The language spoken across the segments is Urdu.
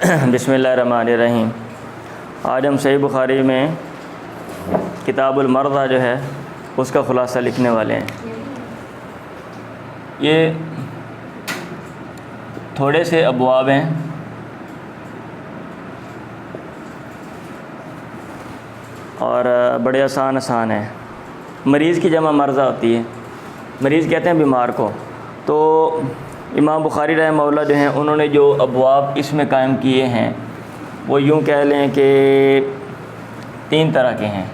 بسم اللہ الرحمن الرحیم۔ آج ہم صحیح بخاری میں کتاب المرضى جو ہے اس کا خلاصہ لکھنے والے ہیں۔ یہ تھوڑے سے ابواب ہیں اور بڑے آسان ہیں۔ مریض کی جمع مرضى ہوتی ہے، مریض کہتے ہیں بیمار کو۔ تو امام بخاری رحمہ اللہ جو ہیں انہوں نے جو ابواب اس میں قائم کیے ہیں وہ یوں کہہ لیں کہ 3 طرح کے ہیں۔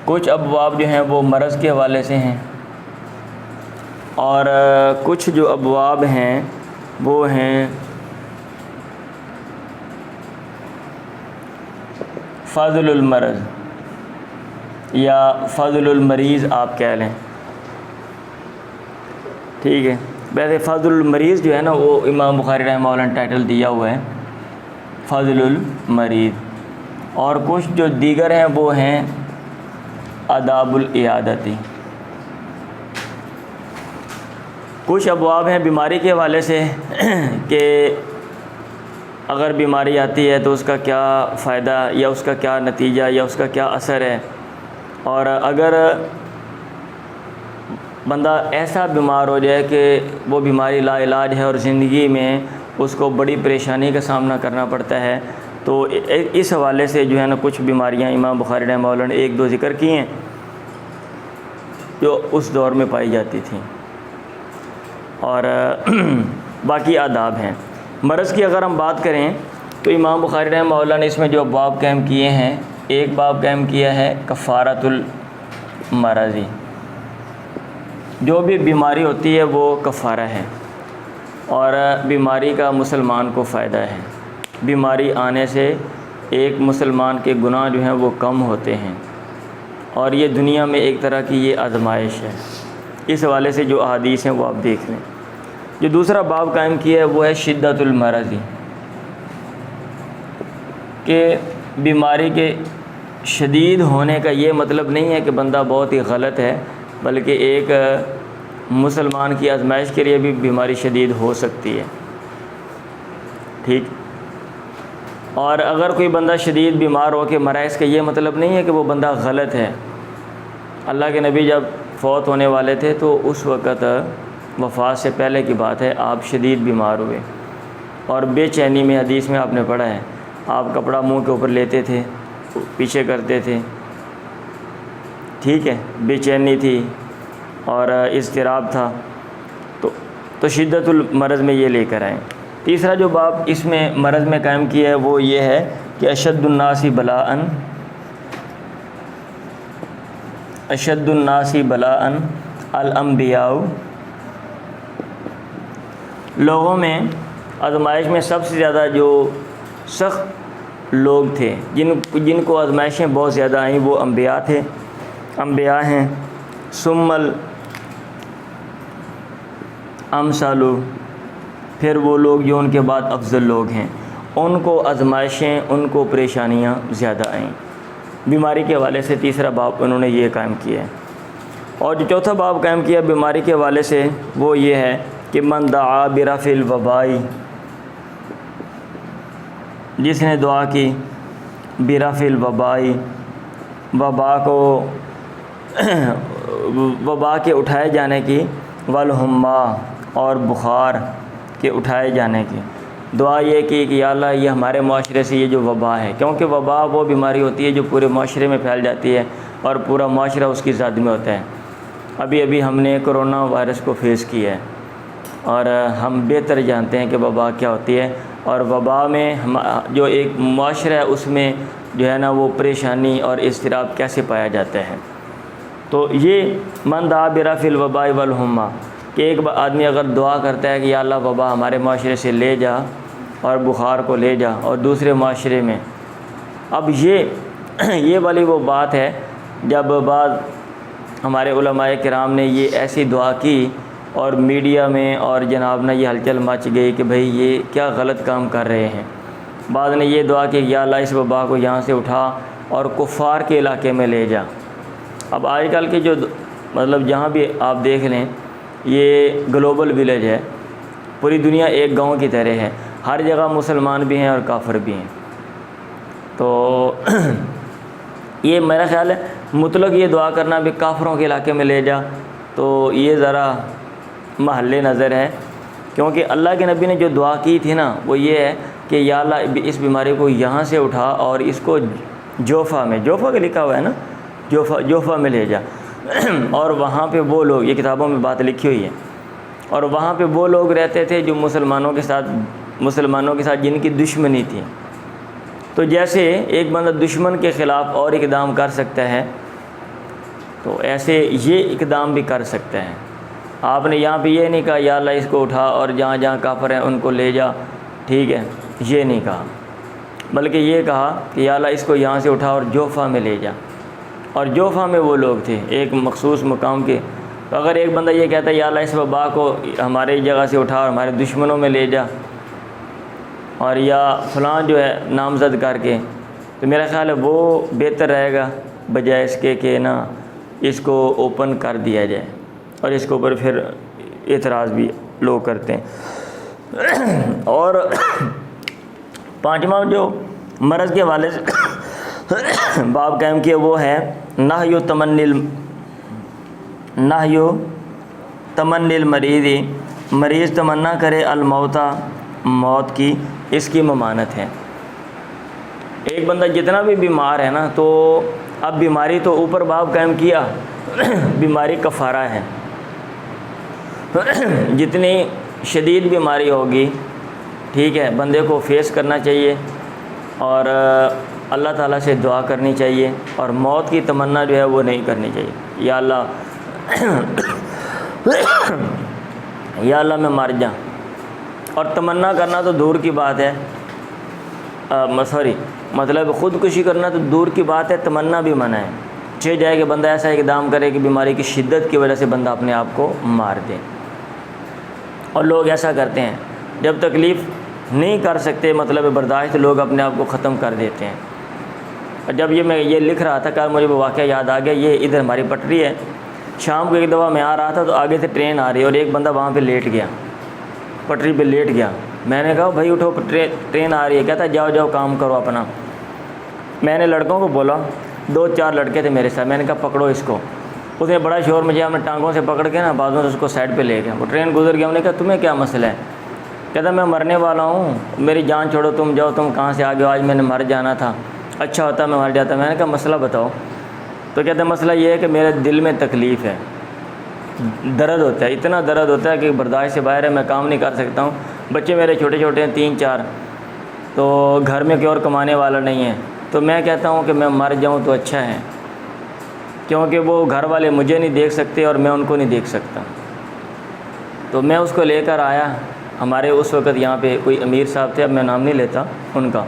کچھ ابواب جو ہیں وہ مرض کے حوالے سے ہیں، اور کچھ جو ابواب ہیں وہ ہیں فضل المرض یا فضل المریض آپ کہہ لیں، ٹھیک ہے۔ ویسے فضل المریض جو ہے نا وہ امام بخاری رحمہ اللہ نے ٹائٹل دیا ہوا ہے فضل المریض، اور کچھ جو دیگر ہیں وہ ہیں آداب العیادتی۔ کچھ ابواب ہیں بیماری کے حوالے سے کہ اگر بیماری آتی ہے تو اس کا کیا فائدہ یا اس کا کیا نتیجہ یا اس کا کیا اثر ہے، اور اگر بندہ ایسا بیمار ہو جائے کہ وہ بیماری لا علاج ہے اور زندگی میں اس کو بڑی پریشانی کا سامنا کرنا پڑتا ہے، تو اس حوالے سے جو ہے نا کچھ بیماریاں امام بخاری رحمہ اللہ نے 1-2 ذکر کی ہیں جو اس دور میں پائی جاتی تھیں، اور باقی آداب ہیں۔ مرض کی اگر ہم بات کریں تو امام بخاری رحمہ اللہ نے اس میں جو باب قائم کیے ہیں، ایک باب قائم کیا ہے کفارۃ المرضی۔ جو بھی بیماری ہوتی ہے وہ کفارہ ہے، اور بیماری کا مسلمان کو فائدہ ہے۔ بیماری آنے سے ایک مسلمان کے گناہ جو ہیں وہ کم ہوتے ہیں، اور یہ دنیا میں ایک طرح کی یہ آزمائش ہے۔ اس حوالے سے جو احادیث ہیں وہ آپ دیکھ لیں۔ جو دوسرا باب قائم کیا ہے وہ ہے شدت المرضی، کہ بیماری کے شدید ہونے کا یہ مطلب نہیں ہے کہ بندہ بہت ہی غلط ہے، بلکہ ایک مسلمان کی آزمائش کے لیے بھی بیماری شدید ہو سکتی ہے، ٹھیک۔ اور اگر کوئی بندہ شدید بیمار ہو کے مرا، اس کا یہ مطلب نہیں ہے کہ وہ بندہ غلط ہے۔ اللہ کے نبی جب فوت ہونے والے تھے تو اس وقت وفات سے پہلے کی بات ہے، آپ شدید بیمار ہوئے اور بے چینی میں، حدیث میں آپ نے پڑھا ہے، آپ کپڑا منہ کے اوپر لیتے تھے، پیچھے کرتے تھے، ٹھیک ہے، بے چینی تھی اور اضطراب تھا، تو شدت المرض میں یہ لے کر آئیں۔ تیسرا جو باب اس میں مرض میں قائم کیا ہے وہ یہ ہے کہ اشد الناس بلاء الانبیاء، لوگوں میں آزمائش میں سب سے زیادہ جو سخت لوگ تھے، جن کو آزمائشیں بہت زیادہ آئیں، وہ انبیاء تھے، انبیاء ہیں۔ ثم الامثال، پھر وہ لوگ جو ان کے بعد افضل لوگ ہیں، ان کو آزمائشیں، ان کو پریشانیاں زیادہ آئیں۔ بیماری کے حوالے سے تیسرا باب انہوں نے یہ قائم کیا ہے۔ اور جو چوتھا باب قائم کیا بیماری کے حوالے سے وہ یہ ہے کہ من دعا برفع الوباء، جس نے دعا کی برفع الوباء، وبا کے اٹھائے جانے کی، والحما، اور بخار کے اٹھائے جانے کی دعا یہ کی کہ یا اللہ یہ ہمارے معاشرے سے یہ جو وبا ہے، کیونکہ وبا وہ بیماری ہوتی ہے جو پورے معاشرے میں پھیل جاتی ہے اور پورا معاشرہ اس کی زد میں ہوتا ہے۔ ابھی ہم نے کرونا وائرس کو فیس کیا ہے، اور ہم بہتر جانتے ہیں کہ وبا کیا ہوتی ہے، اور وبا میں جو ایک معاشرہ ہے اس میں جو ہے نا وہ پریشانی اور اضطراب کیسے پایا جاتا ہے۔ تو یہ من دعا برفع الوباء والحما، کہ ایک آدمی اگر دعا کرتا ہے کہ یا اللہ وبا ہمارے معاشرے سے لے جا اور بخار کو لے جا اور دوسرے معاشرے میں، اب یہ والی وہ بات ہے جب بعض ہمارے علماء کرام نے یہ ایسی دعا کی اور میڈیا میں اور جناب نہ یہ ہلچل مچ گئی کہ بھئی یہ کیا غلط کام کر رہے ہیں۔ بعض نے یہ دعا کہ یا اللہ اس وبا کو یہاں سے اٹھا اور کفار کے علاقے میں لے جا۔ اب آج کل کے جو مطلب جہاں بھی آپ دیکھ لیں یہ گلوبل ویلیج ہے، پوری دنیا ایک گاؤں کی طرح ہے۔ ہر جگہ مسلمان بھی ہیں اور کافر بھی ہیں۔ تو یہ میرا خیال ہے مطلق یہ دعا کرنا بھی کافروں کے علاقے میں لے جا، تو یہ ذرا محل نظر ہے، کیونکہ اللہ کے نبی نے جو دعا کی تھی نا وہ یہ ہے کہ یا اللہ اس بیماری کو یہاں سے اٹھا اور اس کو جوفا میں، جوفا کے لکھا ہوا ہے نا، جوفا میں لے جا، اور وہاں پہ وہ لوگ، یہ کتابوں میں بات لکھی ہوئی ہے، اور وہاں پہ وہ لوگ رہتے تھے جو مسلمانوں کے ساتھ جن کی دشمنی تھی۔ تو جیسے ایک بندہ دشمن کے خلاف اور اقدام کر سکتا ہے تو ایسے یہ اقدام بھی کر سکتا ہے۔ آپ نے یہاں پہ یہ نہیں کہا یا اللہ اس کو اٹھا اور جہاں جہاں کافر ہیں ان کو لے جا، ٹھیک ہے، یہ نہیں کہا، بلکہ یہ کہا کہ یا اللہ اس کو یہاں سے اٹھا اور جوفا میں لے جا، اور جوفا میں وہ لوگ تھے ایک مخصوص مقام کے۔ تو اگر ایک بندہ یہ کہتا ہے یا اللہ اس وبا کو ہمارے جگہ سے اٹھا اور ہمارے دشمنوں میں لے جا، اور یا فلاں جو ہے نامزد کر کے، تو میرا خیال ہے وہ بہتر رہے گا بجائے اس کے کہ نا اس کو اوپن کر دیا جائے، اور اس کے اوپر پھر اعتراض بھی لوگ کرتے ہیں۔ اور پانچواں جو مرض کے حوالے سے باب قائم کیا وہ ہے نہی تمنی المریض، مریض تمنا کرے الموتا، موت کی، اس کی ممانت ہے۔ ایک بندہ جتنا بھی بیمار ہے نا، تو اب بیماری تو اوپر باب قائم کیا بیماری کفارہ ہے، جتنی شدید بیماری ہوگی، ٹھیک ہے، بندے کو فیس کرنا چاہیے اور اللہ تعالیٰ سے دعا کرنی چاہیے، اور موت کی تمنا جو ہے وہ نہیں کرنی چاہیے، یا اللہ میں مر جاؤں، اور تمنا کرنا تو دور کی بات ہے، مطلب خودکشی کرنا تو دور کی بات ہے، تمنا بھی منع ہے۔ چھ جائے کہ بندہ ایسا اقدام کرے کہ بیماری کی شدت کی وجہ سے بندہ اپنے آپ کو مار دے، اور لوگ ایسا کرتے ہیں جب تکلیف نہیں کر سکتے، مطلب برداشت، لوگ اپنے آپ کو ختم کر دیتے ہیں۔ اور جب میں یہ لکھ رہا تھا کل مجھے وہ واقعہ یاد آ گیا، یہ ادھر ہماری پٹری ہے، شام کو ایک دفعہ میں آ رہا تھا تو آگے سے ٹرین آ رہی ہے اور ایک بندہ وہاں پہ لیٹ گیا، پٹری پہ لیٹ گیا۔ میں نے کہا بھائی اٹھو، ٹرین آ رہی ہے۔ کہتا جاؤ جاؤ کام کرو اپنا۔ میں نے لڑکوں کو بولا، 2-4 لڑکے تھے میرے ساتھ، میں نے کہا پکڑو اس کو۔ اس نے بڑا شور مچایا، ہم نے ٹانگوں سے پکڑ کے نا بازوں سے اس کو سائڈ پہ لے گیا۔ وہ ٹرین گزر گیا، انہوں نے کہا تمہیں کیا مسئلہ ہے؟ کہتا میں مرنے والا ہوں، میری جان چھوڑو، تم جاؤ، تم کہاں سے آ گئے ہو؟ آج میں نے مر جانا تھا، اچھا ہوتا میں مر جاتا۔ میں نے کہا مسئلہ بتاؤ۔ تو کہتا مسئلہ یہ ہے کہ میرے دل میں تکلیف ہے، درد ہوتا ہے، اتنا درد ہوتا ہے کہ برداشت سے باہر ہے، میں کام نہیں کر سکتا ہوں، بچے میرے چھوٹے چھوٹے ہیں 3-4، تو گھر میں کوئی اور کمانے والا نہیں ہے، تو میں کہتا ہوں کہ میں مر جاؤں تو اچھا ہے، کیونکہ وہ گھر والے مجھے نہیں دیکھ سکتے اور میں ان کو نہیں دیکھ سکتا۔ تو میں اس کو لے کر آیا، ہمارے اس وقت یہاں پہ کوئی امیر صاحب تھے، اب میں نام نہیں لیتا ان کا،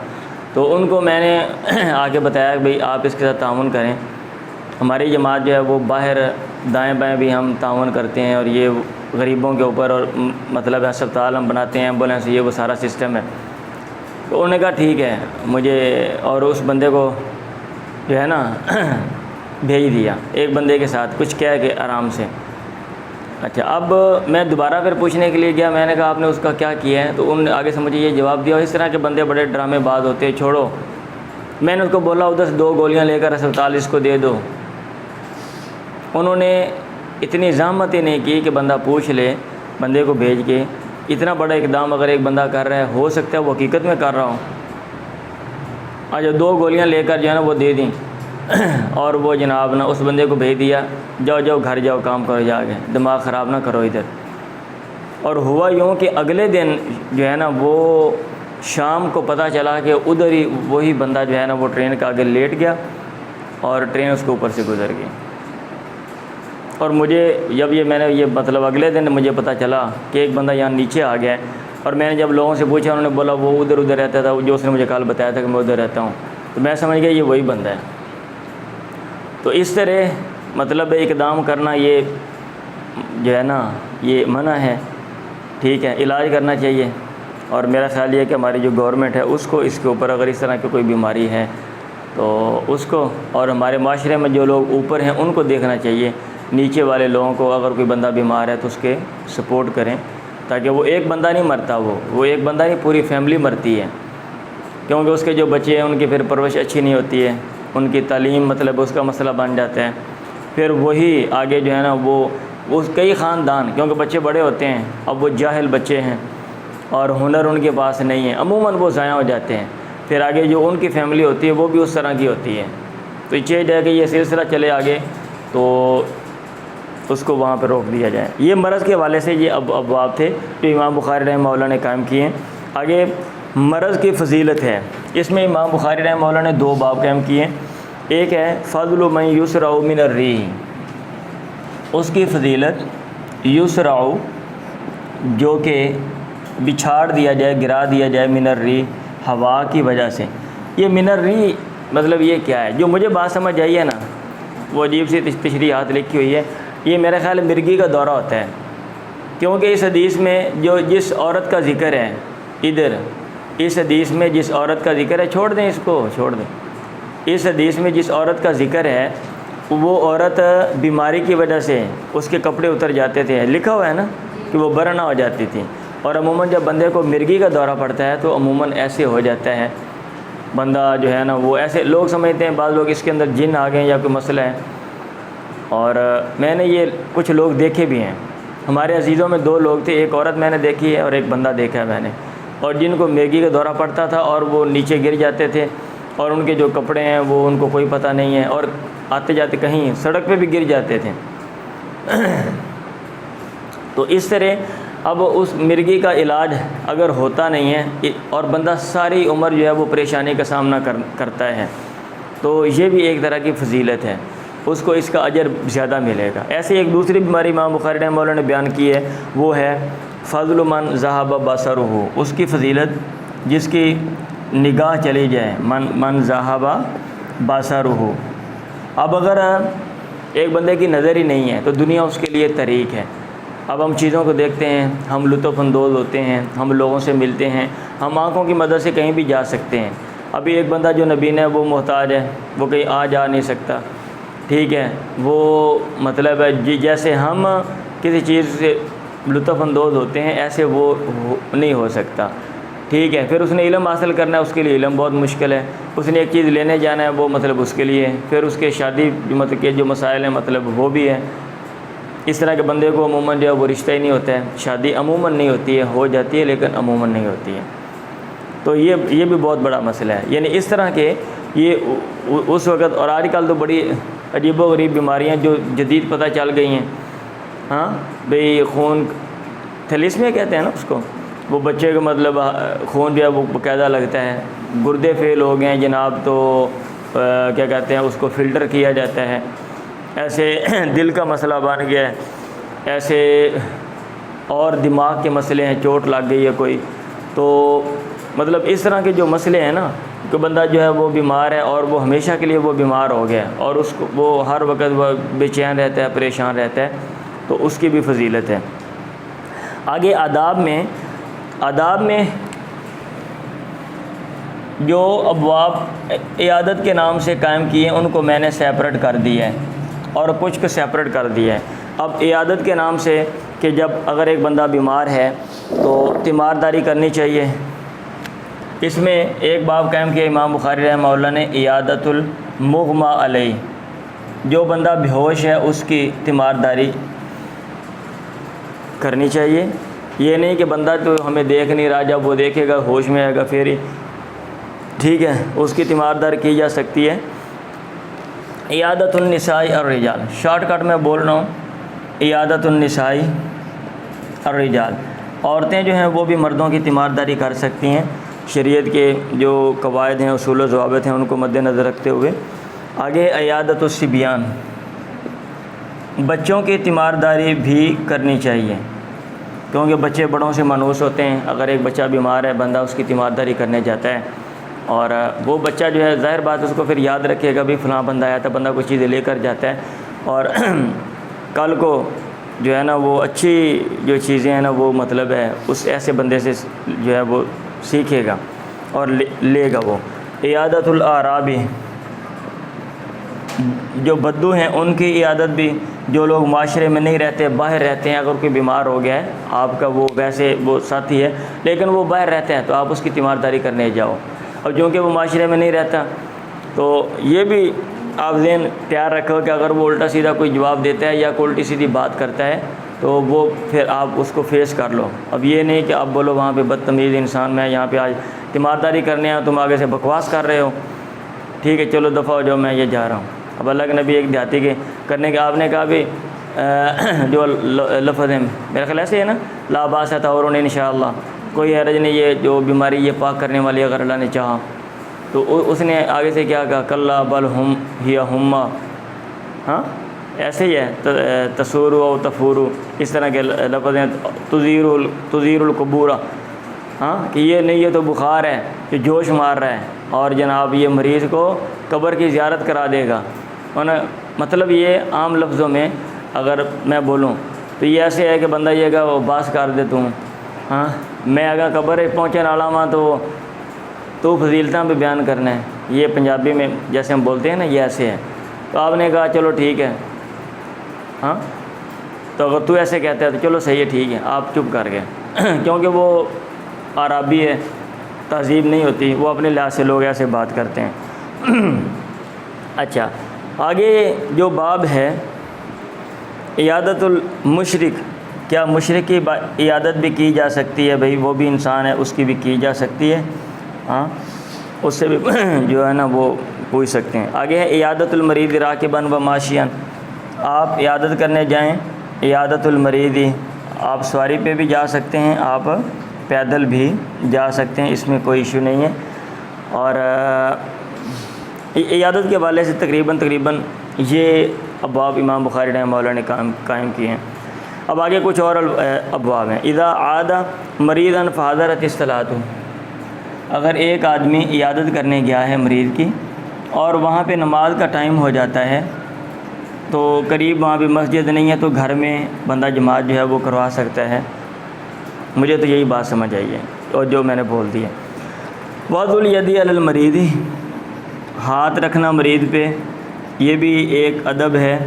تو ان کو میں نے آگے بتایا کہ بھئی آپ اس کے ساتھ تعاون کریں، ہماری جماعت جو ہے وہ باہر دائیں بائیں بھی ہم تعاون کرتے ہیں، اور یہ غریبوں کے اوپر، اور مطلب ہسپتال ہم بناتے ہیں، ایمبولینس، یہ وہ سارا سسٹم ہے۔ تو انہوں نے کہا ٹھیک ہے مجھے، اور اس بندے کو جو ہے نا بھیج دیا، ایک بندے کے ساتھ کچھ کہہ کے آرام سے۔ اچھا، اب میں دوبارہ پھر پوچھنے کے لیے گیا، میں نے کہا آپ نے اس کا کیا کیا ہے؟ تو انہوں نے آگے سے مجھے یہ جواب دیا، اس طرح کے بندے بڑے ڈرامے باز ہوتے ہیں، چھوڑو۔ میں نے اس کو بولا ادھر سے 2 گولیاں لے کر ہسپتال اس کو دے دو۔ انہوں نے اتنی زحمت ہی نہیں کی کہ بندہ پوچھ لے، بندے کو بھیج کے۔ اتنا بڑا اقدام اگر ایک بندہ کر رہا ہے، ہو سکتا ہے وہ حقیقت میں کر رہا ہوں۔ آج 2 گولیاں لے کر جو ہے نا وہ دے دیں، اور وہ جناب نا اس بندے کو بھیج دیا، جاؤ جاؤ گھر جاؤ، کام کرو جا کے، دماغ خراب نہ کرو ادھر۔ اور ہوا یوں کہ اگلے دن جو ہے نا وہ شام کو پتہ چلا کہ ادھر ہی وہی بندہ جو ہے نا وہ ٹرین کے آگے لیٹ گیا، اور ٹرین اس کے اوپر سے گزر گئی۔ اور مجھے جب میں نے یہ مطلب اگلے دن مجھے پتہ چلا کہ ایک بندہ یہاں نیچے آ گیا ہے، اور میں نے جب لوگوں سے پوچھا، انہوں نے بولا وہ ادھر رہتا تھا، جو اس نے مجھے کل بتایا تھا کہ میں ادھر رہتا ہوں، تو میں سمجھ گیا یہ وہی بندہ ہے۔ تو اس طرح مطلب اقدام کرنا یہ جو ہے نا یہ منع ہے، ٹھیک ہے، علاج کرنا چاہیے۔ اور میرا خیال یہ ہے کہ ہماری جو گورنمنٹ ہے اس کو اس کے اوپر اگر اس طرح کی کوئی بیماری ہے تو اس کو، اور ہمارے معاشرے میں جو لوگ اوپر ہیں ان کو دیکھنا چاہیے، نیچے والے لوگوں کو اگر کوئی بندہ بیمار ہے تو اس کے سپورٹ کریں، تاکہ وہ ایک بندہ نہیں مرتا، وہ ایک بندہ نہیں، پوری فیملی مرتی ہے، کیونکہ اس کے جو بچے ہیں ان کی پھر پرورش اچھی نہیں ہوتی ہے، ان کی تعلیم مطلب اس کا مسئلہ بن جاتا ہے، پھر وہی آگے جو ہے نا وہ کئی خاندان، کیونکہ بچے بڑے ہوتے ہیں، اب وہ جاہل بچے ہیں اور ہنر ان کے پاس نہیں ہے، عموماً وہ ضائع ہو جاتے ہیں، پھر آگے جو ان کی فیملی ہوتی ہے وہ بھی اس طرح کی ہوتی ہے، تو یہ چیز ہے کہ یہ سلسلہ چلے آگے تو اس کو وہاں پہ روک دیا جائے۔ یہ مرض کے حوالے سے یہ ابواب تھے جو امام بخاری رحمہ اللہ نے قائم کیے ہیں۔ آگے مرض کی فضیلت ہے، اس میں امام بخاری رحمہ اللہ نے 2 باب قائم کیے ہیں۔ ایک ہے فضل من یسرع من الریح، اس کی فضیلت یسرع جو کہ بچھاڑ دیا جائے، گرا دیا جائے، من الریح ہوا کی وجہ سے۔ یہ من الریح مطلب یہ کیا ہے؟ جو مجھے بات سمجھ آئی ہے نا، وہ عجیب سی تشریحات لکھی ہوئی ہے، یہ میرا خیال مرغی کا دورہ ہوتا ہے، کیونکہ اس حدیث میں جو جس عورت کا ذکر ہے، ادھر اس حدیث میں جس عورت کا ذکر ہے، چھوڑ دیں اس کو، چھوڑ دیں، اس حدیث میں جس عورت کا ذکر ہے وہ عورت بیماری کی وجہ سے اس کے کپڑے اتر جاتے تھے، لکھا ہوا ہے نا کہ وہ برہنہ ہو جاتی تھی، اور عموماً جب بندے کو مرغی کا دورہ پڑتا ہے تو عموماً ایسے ہو جاتا ہے بندہ جو ہے نا، وہ ایسے لوگ سمجھتے ہیں، بعض لوگ اس کے اندر جن آ گئے یا کوئی مسئلہ ہے، اور میں نے یہ کچھ لوگ دیکھے بھی ہیں، ہمارے عزیزوں میں 2 لوگ تھے، ایک عورت میں نے دیکھی ہے اور ایک بندہ دیکھا ہے میں نے، اور جن کو مرغی کا دورہ پڑتا تھا اور وہ نیچے گر جاتے تھے، اور ان کے جو کپڑے ہیں وہ ان کو کوئی پتہ نہیں ہے، اور آتے جاتے کہیں سڑک پہ بھی گر جاتے تھے۔ تو اس طرح اب اس مرغی کا علاج اگر ہوتا نہیں ہے اور بندہ ساری عمر جو ہے وہ پریشانی کا سامنا کرتا ہے، تو یہ بھی ایک طرح کی فضیلت ہے، اس کو اس کا اجر زیادہ ملے گا۔ ایسے ایک دوسری بیماری امام بخاری رحمہ اللہ نے بیان کی ہے، وہ ہے فضل من ذہب بصرہ، اس کی فضیلت جس کی نگاہ چلی جائے، من ذہب بصرہ۔ اب اگر ایک بندے کی نظر ہی نہیں ہے تو دنیا اس کے لیے طریق ہے، اب ہم چیزوں کو دیکھتے ہیں، ہم لطف اندوز ہوتے ہیں، ہم لوگوں سے ملتے ہیں، ہم آنکھوں کی مدد سے کہیں بھی جا سکتے ہیں۔ ابھی ایک بندہ جو نبین ہے وہ محتاج ہے، وہ کہیں جا نہیں سکتا، ٹھیک ہے، وہ مطلب ہے جیسے ہم کسی چیز سے لطف اندوز ہوتے ہیں ایسے وہ نہیں ہو سکتا، ٹھیک ہے۔ پھر اس نے علم حاصل کرنا ہے، اس کے لیے علم بہت مشکل ہے، اس نے ایک چیز لینے جانا ہے وہ مطلب اس کے لیے، پھر اس کے شادی مطلب کے جو مسائل ہیں مطلب وہ بھی ہے۔ اس طرح کے بندے کو عموماً جو ہے وہ رشتہ ہی نہیں ہوتا ہے، شادی عموماً نہیں ہوتی ہے، ہو جاتی ہے لیکن عموماً نہیں ہوتی ہے، تو یہ بھی بہت بڑا مسئلہ ہے۔ یعنی اس طرح کے یہ اس وقت، اور آج کل تو بڑی عجیب و غریب بیماریاں جو جدید پتہ چل گئی ہیں، ہاں بھئی خون تھیلیسمیا کہتے ہیں نا اس کو، وہ بچے کا مطلب خون جو ہے وہ باقاعدہ لگتا ہے، گردے فیل ہو گئے ہیں جناب، تو کیا کہتے ہیں اس کو فلٹر کیا جاتا ہے، ایسے دل کا مسئلہ بن گیا ہے، ایسے اور دماغ کے مسئلے ہیں، چوٹ لگ گئی ہے کوئی، تو مطلب اس طرح کے جو مسئلے ہیں نا کہ بندہ جو ہے وہ بیمار ہے اور وہ ہمیشہ کے لیے وہ بیمار ہو گیا اور اس کو وہ ہر وقت وہ بے چین رہتا ہے، پریشان رہتا ہے، تو اس کی بھی فضیلت ہے۔ آگے آداب میں جو ابواب عیادت کے نام سے قائم کیے ہیں ان کو میں نے سیپریٹ کر دیا ہے اور کچھ کو سیپریٹ کر دیا ہے۔ اب عیادت کے نام سے کہ جب اگر ایک بندہ بیمار ہے تو تیمارداری کرنی چاہیے، اس میں ایک باب قائم کیا امام بخاری رحمہ اللہ نے، عیادت المغمى علیہ، جو بندہ بے ہوش ہے اس کی تیمارداری کرنی چاہیے۔ یہ نہیں کہ بندہ تو ہمیں دیکھ نہیں رہا، جب وہ دیکھے گا ہوش میں آئے گا پھر ہی، ٹھیک ہے، اس کی تیمارداری کی جا سکتی ہے۔ عیادت النساء الرجال، شارٹ کٹ میں بول رہا ہوں، عیادت النساء الرجال، عورتیں جو ہیں وہ بھی مردوں کی تیمارداری کر سکتی ہیں، شریعت کے جو قواعد ہیں، اصول و ضوابط ہیں ان کو مد نظر رکھتے ہوئے۔ آگے عیادت الصبیان، بچوں کی تیمارداری بھی کرنی چاہیے، کیونکہ بچے بڑوں سے مانوس ہوتے ہیں، اگر ایک بچہ بیمار ہے بندہ اس کی تیمارداری کرنے جاتا ہے اور وہ بچہ جو ہے ظاہر بات اس کو پھر یاد رکھے گا بھی فلاں بندہ آیا تھا، بندہ کوئی چیزیں لے کر جاتا ہے، اور کل کو جو ہے نا وہ اچھی جو چیزیں ہیں نا وہ مطلب ہے اس ایسے بندے سے جو ہے وہ سیکھے گا اور لے گا وہ۔ عیادت الاعرابی، جو بدو ہیں ان کی عیادت بھی جو لوگ معاشرے میں نہیں رہتے، باہر رہتے ہیں، اگر کوئی بیمار ہو گیا ہے آپ کا، وہ ویسے وہ ساتھی ہے لیکن وہ باہر رہتے ہیں، تو آپ اس کی تیمارداری کرنے جاؤ۔ اور چونکہ وہ معاشرے میں نہیں رہتا تو یہ بھی آپ ذہن تیار رکھو کہ اگر وہ الٹا سیدھا کوئی جواب دیتا ہے یا کوئی الٹی سیدھی بات کرتا ہے تو وہ پھر آپ اس کو فیس کر لو۔ اب یہ نہیں کہ آپ بولو وہاں پہ بدتمیز انسان میں یہاں پہ آج تیمارداری کرنے ہیں، تم آگے سے بکواس کر رہے ہو، ٹھیک ہے چلو دفعہ ہو جاؤ، میں یہ جا رہا ہوں۔ اب اللہ کے نبی ایک دیہاتی کے کرنے کے آپ نے کہا بھی جو لفظ ہے میرا خیال ایسے ہے نا، لا باس طہور انشاءاللہ، کوئی حرج نہیں، یہ جو بیماری یہ پاک کرنے والی اگر اللہ نے چاہا، تو اس نے آگے سے کیا کہا، کلا بل ہم ہی ہما، ہاں ایسے ہی ہے، تصور و تفور، اس طرح کے لفظ ہیں، تزیر القبور، ہاں کہ یہ نہیں، یہ تو بخار ہے کہ جوش مار رہا ہے اور جناب یہ مریض کو قبر کی زیارت کرا دے گا۔ مطلب یہ عام لفظوں میں اگر میں بولوں تو یہ ایسے ہے کہ بندہ یہ کہا وہ باس کر دے توں، ہاں میں اگر قبر پہنچنے والا ہوں تو فضیلتاں بھی بیان کرنا ہے، یہ پنجابی میں جیسے ہم بولتے ہیں نا، یہ ایسے ہے۔ تو آپ نے کہا چلو ٹھیک ہے، ہاں تو اگر تو ایسے کہتا ہے تو چلو صحیح ہے ٹھیک ہے، آپ چپ کر گئے کیونکہ وہ عربی ہے، تہذیب نہیں ہوتی، وہ اپنے لحاظ سے لوگ ایسے بات کرتے ہیں۔ اچھا آگے جو باب ہے عیادت المشرک، کیا مشرک کی عیادت بھی کی جا سکتی ہے؟ بھائی وہ بھی انسان ہے، اس کی بھی کی جا سکتی ہے، ہاں اس سے بھی جو ہے نا وہ پوچھ سکتے ہیں۔ آگے ہے عیادت المریض راکباً و ماشیاً، آپ عیادت کرنے جائیں، عیادت المریض آپ سواری پہ بھی جا سکتے ہیں، آپ پیدل بھی جا سکتے ہیں، اس میں کوئی ایشو نہیں ہے۔ اور عیادت کے حوالے سے تقریباً یہ ابواب امام بخاری رحمہ اللہ نے قائم کیے ہیں۔ اب آگے کچھ اور ابواب ہیں۔ اذا عاد مریضا فحضرت الصلاۃ، اگر ایک آدمی عیادت کرنے گیا ہے مریض کی اور وہاں پہ نماز کا ٹائم ہو جاتا ہے، تو قریب وہاں پہ مسجد نہیں ہے تو گھر میں بندہ جماعت جو ہے وہ کروا سکتا ہے۔ مجھے تو یہی بات سمجھ آئی ہے اور جو میں نے بول دی ہے۔ وضع الید علی المریض، ہاتھ رکھنا مریض پہ، یہ بھی ایک ادب ہے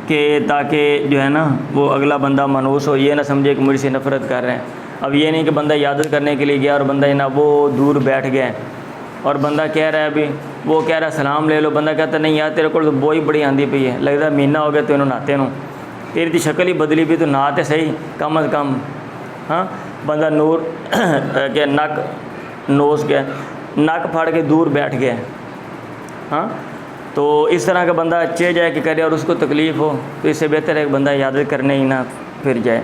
کہ تاکہ جو ہے نا وہ اگلا بندہ مانوس ہو، یہ نہ سمجھے کہ مجھ سے نفرت کر رہے ہیں۔ اب یہ نہیں کہ بندہ عیادت کرنے کے لیے گیا اور بندہ نا وہ دور بیٹھ گیا اور بندہ کہہ رہا ہے ابھی، وہ کہہ رہا ہے سلام لے لو، بندہ کہتا نہیں یار تیرے کو تو بوئی بڑی آندھی پئی ہے، لگتا ہے مہینہ ہو گیا تو انہوں نہاتے نوں، تیری تو شکل ہی بدلی بھی، تو نہاتے صحیح کم از کم، ہاں بندہ نور کہ نک نوز کے نک پھاڑ کے دور بیٹھ گیا، ہاں تو اس طرح کا بندہ چے جائے کہ کرے اور اس کو تکلیف ہو، تو اس سے بہتر ہے کہ بندہ عیادت کرنے ہی نہ پھر جائے۔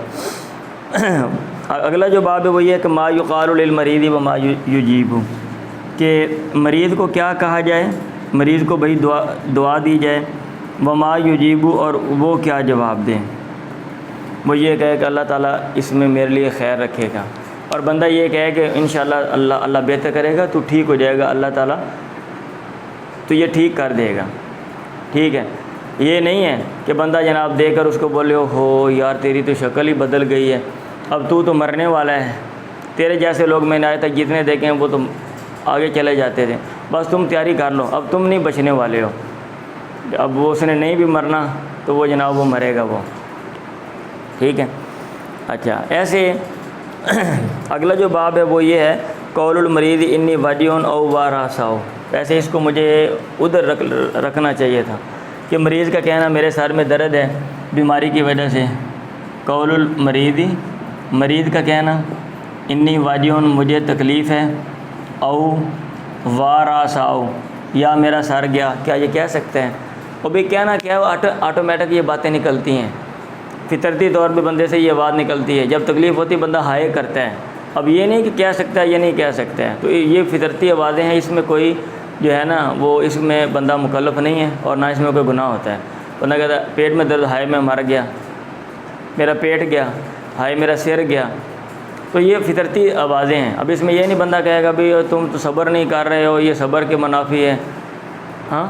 اگلا جو باب ہے وہ یہ ہے کہ ما یقال للمریض و ما یجیب، کہ مریض کو کیا کہا جائے، مریض کو بھئی دعا دی جائے، وما یجیب اور وہ کیا جواب دیں۔ وہ یہ کہے کہ اللہ تعالیٰ اس میں میرے لیے خیر رکھے گا، اور بندہ یہ کہے کہ انشاءاللہ اللہ بہتر کرے گا، تو ٹھیک ہو جائے گا، اللہ تعالیٰ تو یہ ٹھیک کر دے گا، ٹھیک ہے۔ یہ نہیں ہے کہ بندہ جناب دے کر اس کو بولے ہو یار تیری تو شکل ہی بدل گئی ہے، اب تو مرنے والا ہے، تیرے جیسے لوگ میں نے آئے تک جتنے دیکھے ہیں وہ تو آگے چلے جاتے تھے، بس تم تیاری کر لو، اب تم نہیں بچنے والے ہو، اب وہ اس نے نہیں بھی مرنا تو وہ جناب وہ مرے گا وہ، ٹھیک ہے۔ اچھا ایسے اگلا جو باب ہے وہ یہ ہے قول المریض انی وجع او وارثاؤ، ایسے اس کو مجھے ادھر رکھنا چاہیے تھا کہ مریض کا کہنا میرے سر میں درد ہے بیماری کی وجہ سے، قول المریض مریض کا کہنا انی وجع مجھے تکلیف ہے، او وارثاؤ یا میرا سر گیا، کیا یہ کہہ سکتے ہیں؟ وہ بھی کہنا کیا ہے، آٹومیٹک یہ باتیں نکلتی ہیں، فطرتی طور پہ بندے سے یہ آواز نکلتی ہے، جب تکلیف ہوتی بندہ ہائے کرتا ہے۔ اب یہ نہیں کہ کہہ سکتا ہے، یہ نہیں کہہ سکتا ہے، تو یہ فطرتی آوازیں ہیں، اس میں کوئی جو ہے نا وہ اس میں بندہ مکلف نہیں ہے اور نہ اس میں کوئی گناہ ہوتا ہے۔ بندہ کہتا ہے پیٹ میں درد، ہائے میں مر گیا، میرا پیٹ گیا، ہائے میرا سر گیا، تو یہ فطرتی آوازیں ہیں۔ اب اس میں یہ نہیں بندہ کہے گا بھی تم تو صبر نہیں کر رہے ہو، یہ صبر کے منافی ہے، ہاں۔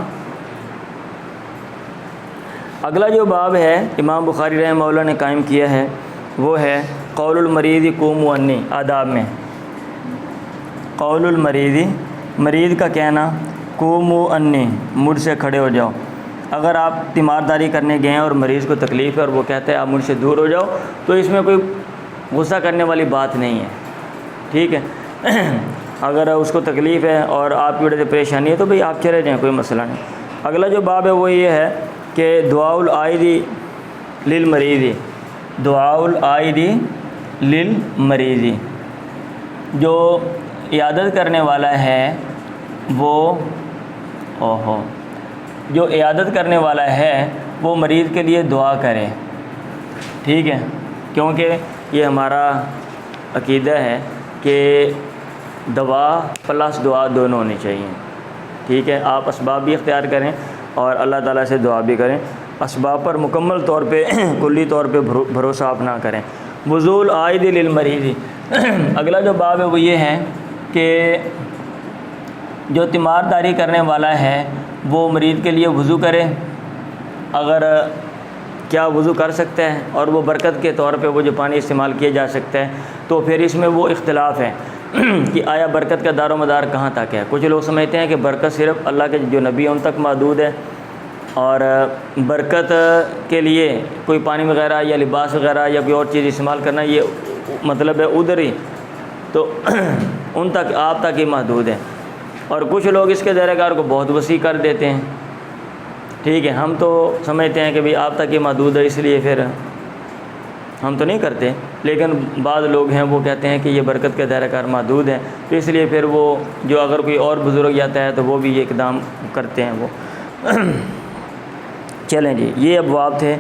اگلا جو باب ہے امام بخاری رحمہ اللہ نے قائم کیا ہے وہ ہے قول المریض قوموا عنی، آداب میں قول المریض، مریض کا کہنا قوموا عنی، مجھ سے کھڑے ہو جاؤ، اگر آپ تیمارداری کرنے گئے ہیں اور مریض کو تکلیف ہے اور وہ کہتا ہے آپ مجھ سے دور ہو جاؤ، تو اس میں کوئی غصہ کرنے والی بات نہیں ہے، ٹھیک ہے۔ اگر اس کو تکلیف ہے اور آپ کی وجہ سے پریشانی ہے تو بھئی آپ چلے جائیں، کوئی مسئلہ نہیں۔ اگلا جو باب ہے وہ یہ ہے کہ دعاء العائد للمریض، دعاء العائد للمریض، جو عیادت کرنے والا ہے جو عیادت کرنے والا ہے وہ مریض کے لیے دعا کرے، ٹھیک ہے، کیونکہ یہ ہمارا عقیدہ ہے کہ دوا پلس دعا دونوں ہونی چاہیے، ٹھیک ہے۔ آپ اسباب بھی اختیار کریں اور اللہ تعالیٰ سے دعا بھی کریں، اسباب پر مکمل طور پہ کلی طور پہ بھروسہ آپ نہ کریں۔ وضوء العائد للمریض، اگلا جو باب ہے وہ یہ ہے کہ جو تیمارداری کرنے والا ہے وہ مریض کے لیے وضو کرے، اگر کیا وضو کر سکتا ہے اور وہ برکت کے طور پہ وہ جو پانی استعمال کیا جا سکتا ہے، تو پھر اس میں وہ اختلاف ہے کہ آیا برکت کا دار و مدار کہاں تک ہے۔ کچھ لوگ سمجھتے ہیں کہ برکت صرف اللہ کے جو نبی ہیں ان تک محدود ہے، اور برکت کے لیے کوئی پانی وغیرہ یا لباس وغیرہ یا کوئی اور چیز استعمال کرنا یہ مطلب ہے ادھر ہی، تو ان تک آپ تک ہی محدود ہے۔ اور کچھ لوگ اس کے دائرہ کار کو بہت وسیع کر دیتے ہیں، ٹھیک ہے۔ ہم تو سمجھتے ہیں کہ بھئی آپ تک ہی محدود ہے، اس لیے پھر ہم تو نہیں کرتے، لیکن بعض لوگ ہیں وہ کہتے ہیں کہ یہ برکت کا دائرہ کار محدود ہے، تو اس لیے پھر وہ جو اگر کوئی اور بزرگ جاتا ہے تو وہ بھی یہ اقدام کرتے ہیں وہ۔ چلیں جی، یہ ابواب تھے۔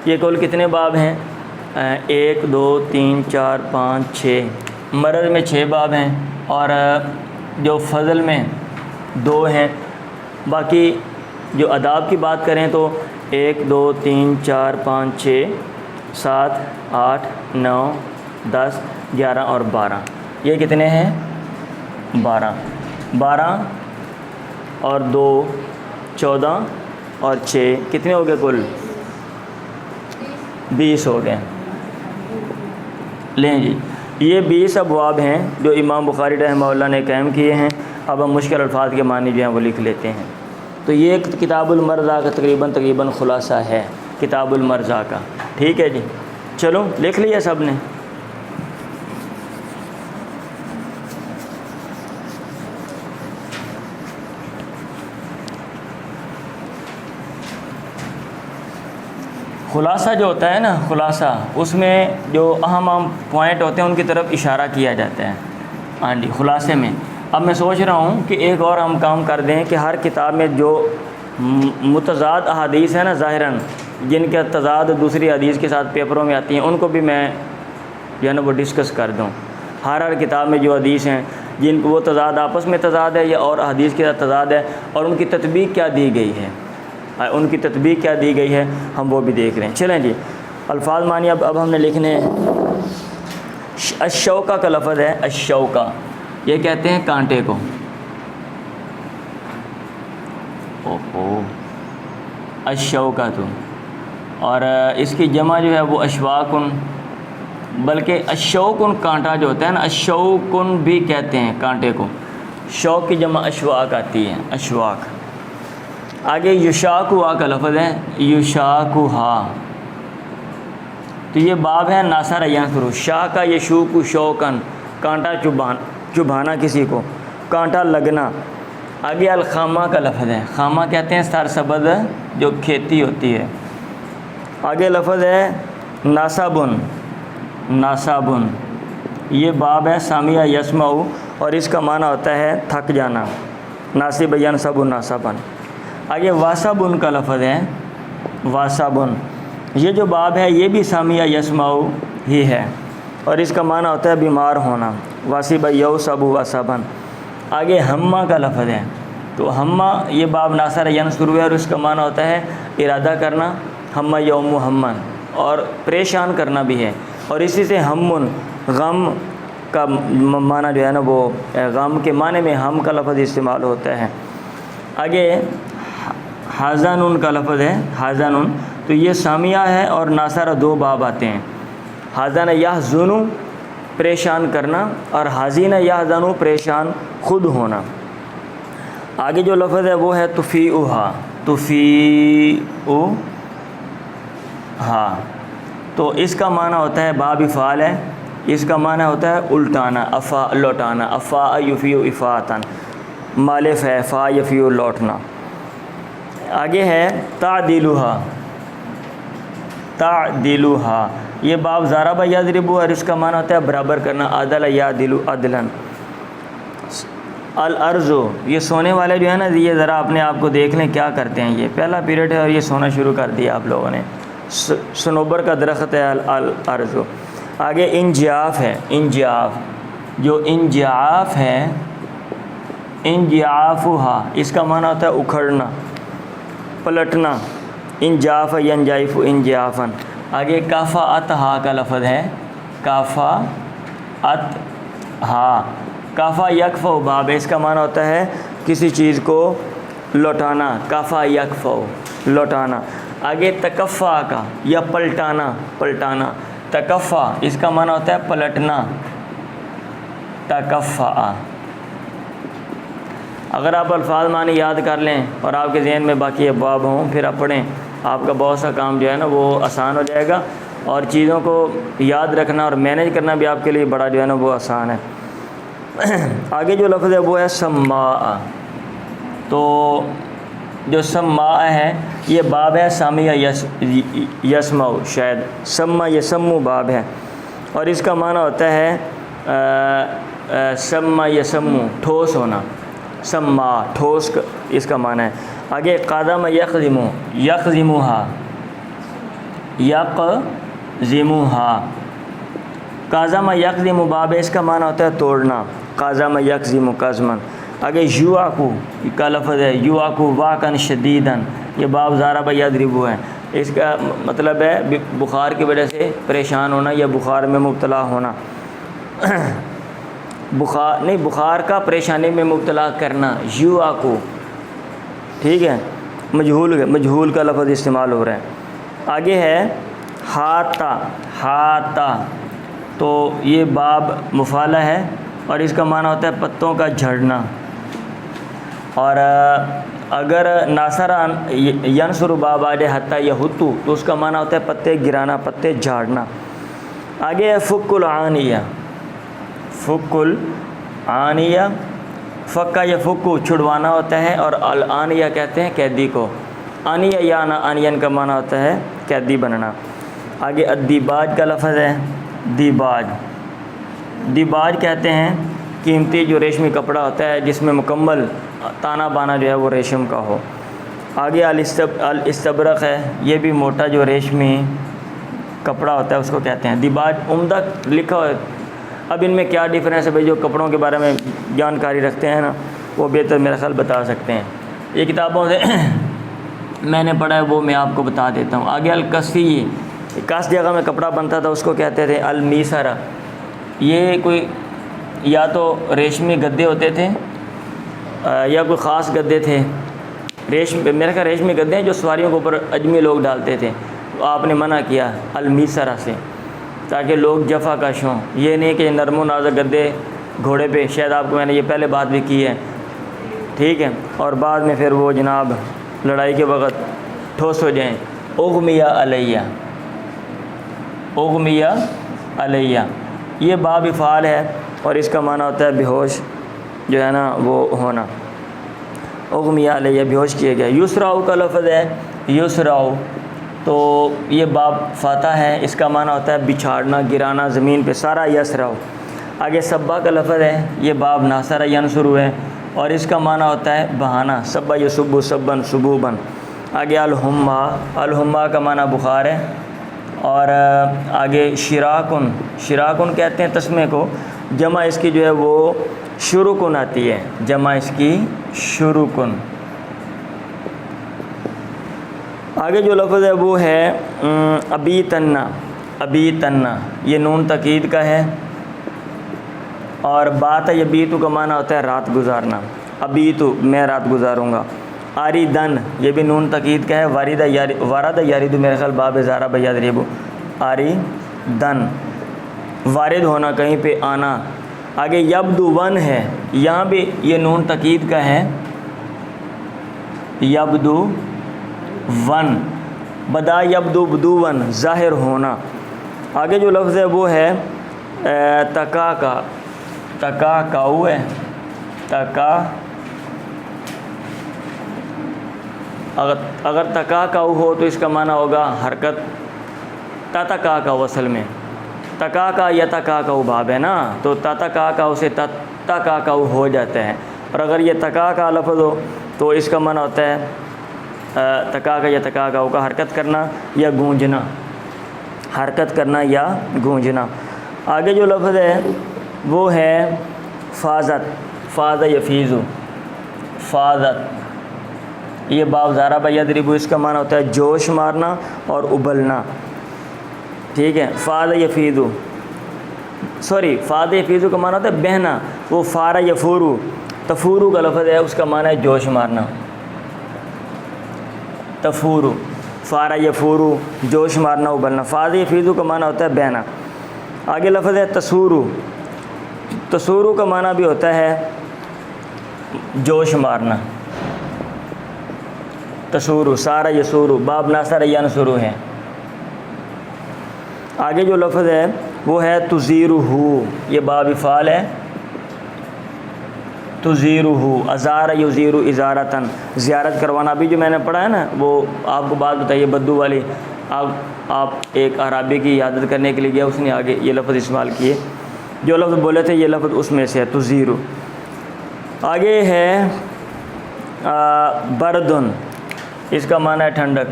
یہ کل کتنے باب ہیں؟ 1 2 3 4 5 6، مرض میں 6 باب ہیں اور جو فضل میں 2 ہیں۔ باقی جو آداب کی بات کریں تو 1 2 3 4 5 6 7 8 9 10 11 اور 12، یہ کتنے ہیں؟ 12 اور 2 14 اور 6 کتنے ہو گئے؟ کل 20 ہو گئے۔ لیں جی، یہ 20 ابواب ہیں جو امام بخاری رحمہ اللہ نے قائم کیے ہیں۔ اب ہم مشکل الفاظ کے معنی جو ہیں وہ لکھ لیتے ہیں۔ تو یہ کتاب المرضى کا تقریباً خلاصہ ہے، کتاب المرضى کا، ٹھیک ہے جی۔ چلو لکھ لیا سب نے؟ خلاصہ جو ہوتا ہے نا، خلاصہ، اس میں جو اہم پوائنٹ ہوتے ہیں ان کی طرف اشارہ کیا جاتا ہے، ہاں جی، خلاصے میں۔ اب میں سوچ رہا ہوں کہ ایک اور ہم کام کر دیں کہ ہر کتاب میں جو متضاد احادیث ہیں نا ظاہراً، جن کا تضاد دوسری حدیث کے ساتھ پیپروں میں آتی ہیں، ان کو بھی میں جو ہے نا وہ ڈسکس کر دوں۔ ہر کتاب میں جو حدیث ہیں جن کو وہ تضاد آپس میں تضاد ہے یا اور حدیث کے ساتھ تضاد ہے، اور ان کی تطبیق کیا دی گئی ہے، ہم وہ بھی دیکھ رہے ہیں۔ چلیں جی، الفاظ معنی اب ہم نے لکھنے ہیں۔ الشوکہ کا لفظ ہے، الشوکہ، یہ کہتے ہیں کانٹے کو۔ الشوکہ تو، اور اس کی جمع جو ہے وہ اشواکن، بلکہ الشوکن کانٹا جو ہوتا ہے نا، الشوکن بھی کہتے ہیں کانٹے کو۔ شوک کی جمع اشواک آتی ہے، اشواک۔ آگے یشاکوہا کا لفظ ہے، یشاکوہا، تو یہ باب ہے ناصر ینصر، شاہ کا یشوک شوکن، کانٹا چبھانا کسی کو، کانٹا لگنا۔ آگے الخامہ کا لفظ ہے، خامہ کہتے ہیں سرسبز جو کھیتی ہوتی ہے۔ آگے لفظ ہے ناصابن، ناصابن، یہ باب ہے سامیہ یسمع، اور اس کا معنی ہوتا ہے تھک جانا، ناصب ینصب ناصبن۔ آگے واسبن کا لفظ ہے، واسبن، یہ جو باب ہے یہ بھی سامیہ یسمع ہی ہے، اور اس کا معنی ہوتا ہے بیمار ہونا، واسب یوسب واسبن۔ آگے ہمہ کا لفظ ہے، تو ہمہ یہ باب ناصر ینصر ہے، اور اس کا معنی ہوتا ہے ارادہ کرنا، ہمہ یوم ہمن، اور پریشان کرنا بھی ہے، اور اسی سے ہمن، غم کا معنی جو ہے نا وہ غم کے معنی میں ہم کا لفظ استعمال ہوتا ہے۔ آگے حزن کا لفظ ہے، حزن، تو یہ سامیہ ہے اور ناصر 2 باب آتے ہیں۔ حزن یحزن، پریشان کرنا، اور حزین یحزن، پریشان خود ہونا۔ آگے جو لفظ ہے وہ ہے تفیعھا، تفیء، ہاں، تو اس کا معنی ہوتا ہے باب فعال ہے، اس کا معنی ہوتا ہے الٹانا، افا لوٹانا، افا یفیء افاعتن، مالف ہے فا یفیء لوٹنا۔ آگے ہے تعدیلھا، تعدیلھا، یہ باب ضرب یضرب، اور اس کا معنی ہوتا ہے برابر کرنا، عدل یعدل عدلا۔ الارض، یہ سونے والے جو ہے نا، یہ ذرا اپنے آپ کو دیکھ لیں کیا کرتے ہیں، یہ پہلا پیریڈ ہے اور یہ سونا شروع کر دیا آپ لوگوں نے، صنوبر کا درخت ہے الارض۔ آگے انجیاف ہے، انجیاف، جو انجیاف ہے، انجیافھا، اس کا معنی ہوتا ہے اکھڑنا، پلٹنا، انجاف ینجائف انجیافن۔ آگے کافأتھا کا لفظ ہے، کافأتھا، کافا یکفؤ باب ہے، اس کا معنی ہوتا ہے کسی چیز کو لوٹانا، کافا یکفؤ لوٹانا۔ آگے تکفا کا، یا پلٹانا، پلٹانا، تکفا اس کا معنی ہوتا ہے پلٹنا، تکفا۔ اگر آپ الفاظ معنی یاد کر لیں اور آپ کے ذہن میں باقی ابواب ہوں، پھر آپ پڑھیں، آپ کا بہت سا کام جو ہے نا وہ آسان ہو جائے گا، اور چیزوں کو یاد رکھنا اور مینیج کرنا بھی آپ کے لیے بڑا جو ہے نا وہ آسان ہے۔ آگے جو لفظ ہے وہ ہے سماء، تو جو سماء ہے یہ باب ہے سامع یسمع، شاید سمع یسمع باب ہے، اور اس کا معنی ہوتا ہے سمع یسمع، ٹھوس ہونا، سماء ٹھوس اس کا معنی ہے۔ آگے قدم یقزم، یقزمھا، یقزمھا، قازم یقزم باب ہے، اس کا معنی ہوتا ہے توڑنا، قازم یقزم قزمن۔ آگے یوعکو کا لفظ ہے، یوعکو واقعا شدیداً، یہ باب ضرب یضرب ہے، اس کا مطلب ہے بخار کی وجہ سے پریشان ہونا یا بخار میں مبتلا ہونا، بخار نہیں، بخار کا پریشانی میں مبتلا کرنا، یوعکو، ٹھیک ہے، مجہول کا لفظ استعمال ہو رہا ہے۔ آگے ہے ہاتا، ہاتا، تو یہ باب مفعلہ ہے اور اس کا معنی ہوتا ہے پتوں کا جھڑنا، اور اگر ناصر ینصر باب آ جائے حتی یہتو، تو اس کا معنی ہوتا ہے پتے گرانا، پتے جھاڑنا۔ آگے ہے فک العانیہ، فک العانیہ، فکا یفکو چھڑوانا ہوتا ہے، اور العانیہ کہتے ہیں قیدی کو، آنیہ یا آنین کا معنی ہوتا ہے قیدی بننا۔ آگے الدیباج کا لفظ ہے، دیباج، دیباج کہتے ہیں قیمتی جو ریشمی کپڑا ہوتا ہے جس میں مکمل تانا بانا جو ہے وہ ریشم کا ہو۔ آگے الاستبرق ہے، یہ بھی موٹا جو ریشمی کپڑا ہوتا ہے اس کو کہتے ہیں دیباج۔ عمدہ لکھا ہے، اب ان میں کیا ڈیفرنس ہے بھائی، جو کپڑوں کے بارے میں جانکاری رکھتے ہیں نا وہ بہتر میرا خیال بتا سکتے ہیں، یہ کتابوں سے میں نے پڑھا ہے وہ میں آپ کو بتا دیتا ہوں۔ آگے الکسی، کس جگہ میں کپڑا بنتا تھا اس کو کہتے تھے المیسرہ، یہ کوئی یا تو ریشمی گدے ہوتے تھے یا کوئی خاص گدے تھے، میرے خیال ریشمی گدے ہیں جو سواریوں کے اوپر اجمی لوگ ڈالتے تھے، تو آپ نے منع کیا المیسرہ سے تاکہ لوگ جفا کش ہوں، یہ نہیں کہ نرم و نازک گدے گھوڑے پہ، شاید آپ کو میں نے یہ پہلے بات بھی کی ہے، ٹھیک ہے، اور بعد میں پھر وہ جناب لڑائی کے وقت ٹھوس ہو جائیں۔ اغمیہ علیہ، اغمیہ علیہ، یہ باب افعال ہے اور اس کا معنی ہوتا ہے بے ہوش جو ہے نا وہ ہونا، اغمیہ علیہ بے ہوش کیا گیا۔ یسراؤ کا لفظ ہے، یسراؤ، تو یہ باب فاتح ہے، اس کا معنی ہوتا ہے بچھاڑنا، گرانا زمین پہ، سارا یسراؤ۔ آگے سبا کا لفظ ہے، یہ باب ناصر ینصر ہے اور اس کا معنی ہوتا ہے بہانا، سبا یسب سبن سبوبن۔ آگے الحمہ، الحمہ کا معنی بخار ہے، اور آگے شراکن، شراکن کہتے ہیں تسمے کو، جمع اس کی جو ہے وہ شروکن آتی ہے، جمع اس کی شروکن۔ آگے جو لفظ ہے وہ ہے ابیتنا، ابیتنا، یہ نون تاکید کا ہے، اور بات یبیتو کا معنی ہوتا ہے رات گزارنا، ابیتو میں رات گزاروں گا۔ آریدن، یہ بھی نون تاکید کا ہے، وارد یارد میرے خیال باب ضرب یضرب، آریدن وارد ہونا، کہیں پہ آنا۔ آگے یبدو ون ہے، یہاں بھی یہ نون تاکید کا ہے، یبدو ون، بدا یبدو بدون ظاہر ہونا۔ آگے جو لفظ ہے وہ ہے تکا کا، تکا کاؤ ہے، تکا، اگر تکا کاؤ ہو تو اس کا معنی ہوگا حرکت، تتکا کا وصل میں، تکا کا یا تکا کا باب ہے نا، تو تتکا کا اسے تتکا کا ہو جاتا ہے، اور اگر یہ تکا کا لفظ ہو تو اس کا معنی ہوتا ہے تکا کا یا تکا کا کا حرکت کرنا یا گونجنا، حرکت کرنا یا گونجنا۔ آگے جو لفظ ہے وہ ہے فاضت، فاض یفیض، فاضت، یہ باب ضرب یضرب، اس کا معنی ہوتا ہے جوش مارنا اور ابلنا، ٹھیک ہے۔ فاض یفیض، سوری فاض یفیض کا معنی ہوتا ہے بہنا، وہ فارا یفورو، تفورو کا لفظ ہے، اس کا معنی ہے جوش مارنا، تفورو، فارا یفورو، جوش مارنا ابلنا۔ فاض یفیض کا معنی ہوتا ہے بہنا۔ آگے لفظ ہے تسورو، تسورو کا معنی بھی ہوتا ہے جوش مارنا، تسورو، سارا یسورو، باب ناصر ینصرو ہے۔ آگے جو لفظ ہے وہ ہے تزیرہو، یہ باب افعال ہے، تزیرہو، ازار یزیرو ازارتن، زیارت کروانا۔ ابھی جو میں نے پڑھا ہے نا وہ آپ کو بات بتائیے بدو والی، آپ ایک اعرابی کی عیادت کرنے کے لیے گیا، اس نے آگے یہ لفظ استعمال کیے، جو لفظ بولے تھے یہ لفظ اس میں سے ہے، تزیرو۔ آگے ہے بردن، اس کا معنی ہے ٹھنڈک،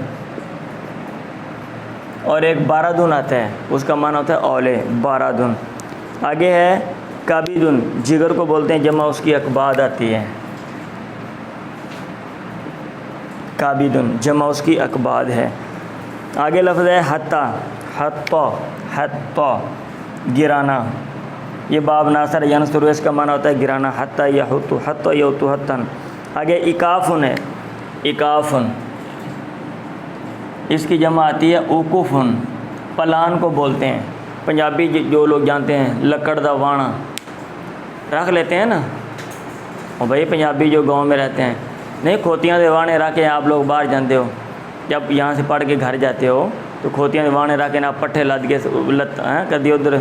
اور ایک باردن آتا ہے، اس کا معنی ہوتا ہے اولے، باردن۔ آگے ہے کابدن، جگر کو بولتے ہیں، جمع اس کی اکباد آتی ہے، کابدن، جمع اس کی اکباد ہے۔ آگے لفظ ہے حتی، حتی، حتی، گرانا، یہ باب ناصر ینصر، اس کا معنی ہوتا ہے گرانا، حتی یحط، حتی یحط حتن۔ آگے اکافن ہے، اکافن، اس کی جمع آتی ہے اوقفن، پلان کو بولتے ہیں، پنجابی جو لوگ جانتے ہیں لکڑ دا وانا رکھ لیتے ہیں نا، اور بھائی پنجابی جو گاؤں میں رہتے ہیں، نہیں کھوتیاں دے وانے رکھ کے آپ لوگ باہر جانتے ہو، جب یہاں سے پڑھ کے گھر جاتے ہو تو کھوتیاں دے وانے رکھ کے نا پٹھے لد کے کدی ادھر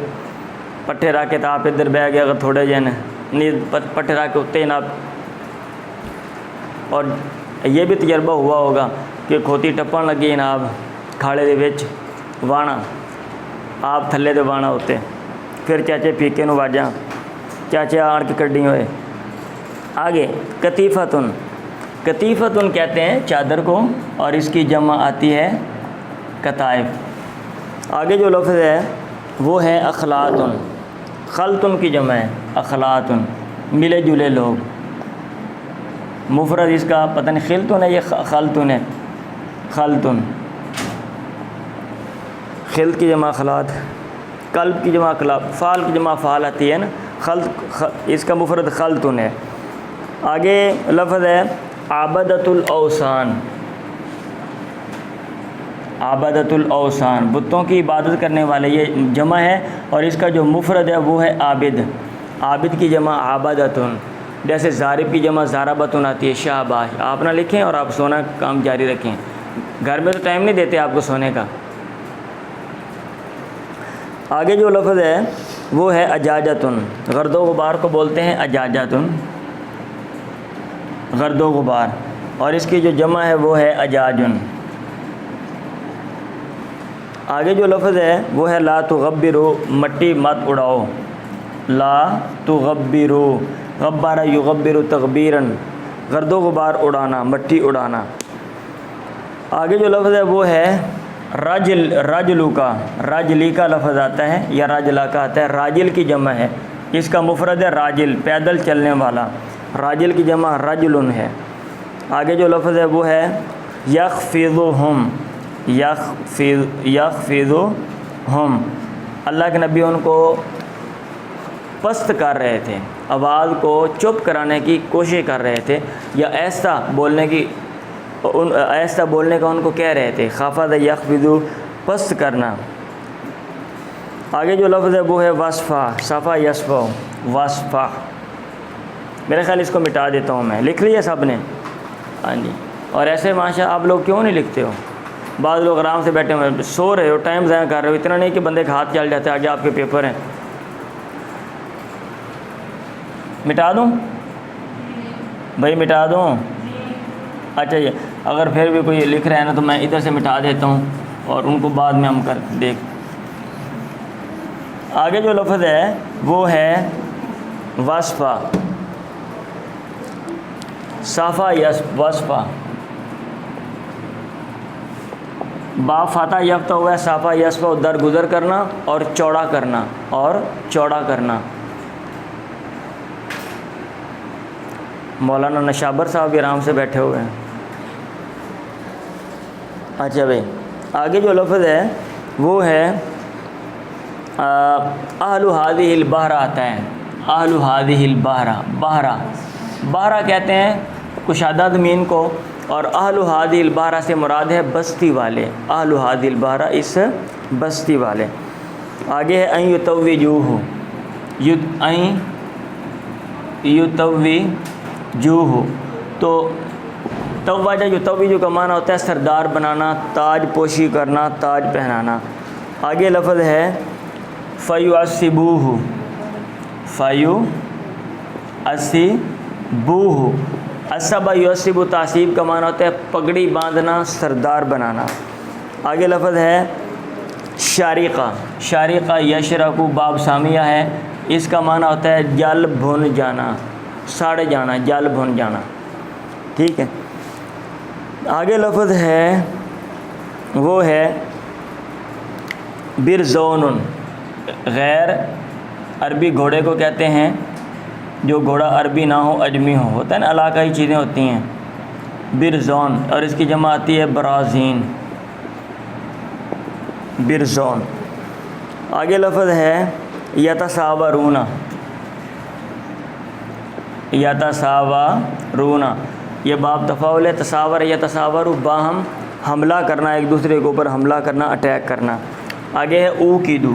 پٹھے رکھ کے تو آپ ادھر بہ گئے، اگر تھوڑے جہے نہیں پٹھے رکھ کے اتنے ہی نا، اور یہ بھی تجربہ ہوا ہوگا کہ کھوتی ٹپن لگی جناب کھاڑے دے وچ وانا، آپ تھلے دے وانا ہوتے، پھر چاچے پھیکے نو واجاں، چاچے آن کے کڈی ہوئے۔ آگے کتیفتن، کتیفتن کہتے ہیں چادر کو، اور اس کی جمع آتی ہے کتائف۔ آگے جو لفظ ہے وہ ہے اخلاطن، خلطن کی جمع ہے اخلاطن، ملے جلے لوگ، مفرد اس کا پتہ نہیں خلطن ہے یہ خلطن ہے، خلطن، خلط کی جمع خلاط، قلب کی جمع قلب، فعال کی جمع فعال آتی ہے نا، خلط اس کا مفرد خلطن ہے۔ آگے لفظ ہے عابدۃ الاوثان، عابدۃ الاوثان، بتوں کی عبادت کرنے والے، یہ جمع ہے، اور اس کا جو مفرد ہے وہ ہے عابد، عابد کی جمع عابدۃن، جیسے ضارب کی جمع ضاربۃن آتی ہے، شاباش۔ آپ نہ لکھیں اور آپ سونا کام جاری رکھیں، گھر میں تو ٹائم نہیں دیتے آپ کو سونے کا۔ آگے جو لفظ ہے وہ ہے اجاجتن، گرد و غبار کو بولتے ہیں اجاجتن، گرد و غبار، اور اس کی جو جمع ہے وہ ہے اجاجن۔ آگے جو لفظ ہے وہ ہے لا تغبرو، مٹی مت اڑاؤ، لا تغبرو، غبارہ یغبر تغبیرن، گرد و غبار اڑانا، مٹی اڑانا۔ آگے جو لفظ ہے وہ ہے رجل، رجلو کا، رجلی کا لفظ آتا ہے یا رجلا کا آتا ہے، راجل کی جمع ہے، اس کا مفرد ہے راجل، پیدل چلنے والا، راجل کی جمع رجلن ہے۔ آگے جو لفظ ہے وہ ہے یخفضہم، یخفضہم، اللہ کے نبی ان کو پست کر رہے تھے، آواز کو چپ کرانے کی کوشش کر رہے تھے، یا ایسا بولنے کی، ایسا بولنے کا ان کو کہہ رہے تھے، خفض یخفض، پست کرنا۔ آگے جو لفظ ہے وہ ہے وصفہ، صفا یصفہ، وصفہ، میرے خیال اس کو مٹا دیتا ہوں میں، لکھ لیا سب نے؟ ہاں جی، اور ایسے ماشاء آپ لوگ کیوں نہیں لکھتے ہو؟ بعض لوگ آرام سے بیٹھے ہوئے سو رہے ہو، ٹائم ضائع کر رہے ہو، اتنا نہیں کہ بندے کا ہاتھ چل جاتا ہے، آگے آپ کے پیپر ہیں۔ مٹا دوں بھائی، مٹا دوں؟ اچھا یہ اگر پھر بھی کوئی لکھ رہا ہے نا تو میں ادھر سے مٹا دیتا ہوں اور ان کو بعد میں ہم دیکھ۔ آگے جو لفظ ہے وہ ہے وصفہ، صفا یس وصفہ، با فاتح یفتہ ہوا ہے، صفا یصفہ درگزر کرنا اور چوڑا کرنا، اور چوڑا کرنا۔ مولانا نشابر صاحب بھی آرام سے بیٹھے ہوئے ہیں۔ اچھا بھائی آگے جو لفظ ہے وہ ہے اہل ہذہ البحر آتا ہے، اہل ہذہ البحر، بحرہ، بحرہ کہتے ہیں کشادہ زمین کو، اور اہل ہذہ البحر سے مراد ہے بستی والے، اہل ہذہ البحر اس بستی والے۔ آگے ہے ان یتوجوہ، ان یتوجوہ، تو توجہ یتوجہ کا معنی ہوتا ہے سردار بنانا، تاج پوشی کرنا، تاج پہنانا۔ آگے لفظ ہے فیعصبوہ، فیعصبوہ، عصب یعصب تعصیب کا معنی ہوتا ہے پگڑی باندھنا، سردار بنانا۔ آگے لفظ ہے شارقہ، شارقہ یشرق باب سامیہ ہے، اس کا معنی ہوتا ہے جل بھن جانا، سڑ جانا، جل بھن جانا، ٹھیک ہے۔ آگے لفظ ہے وہ ہے برزون، غیر عربی گھوڑے کو کہتے ہیں، جو گھوڑا عربی نہ ہو اجمی ہو، ہوتا ہے نا علاقائی چیزیں ہوتی ہیں، برزون، اور اس کی جمع آتی ہے برازین، برزون۔ آگے لفظ ہے یتساورون، یتساورون، یہ باب تفاعل ہے، تصاور یتصاور، باہم حملہ کرنا، ایک دوسرے کے اوپر حملہ کرنا، اٹیک کرنا۔ آگے ہے اوقدو،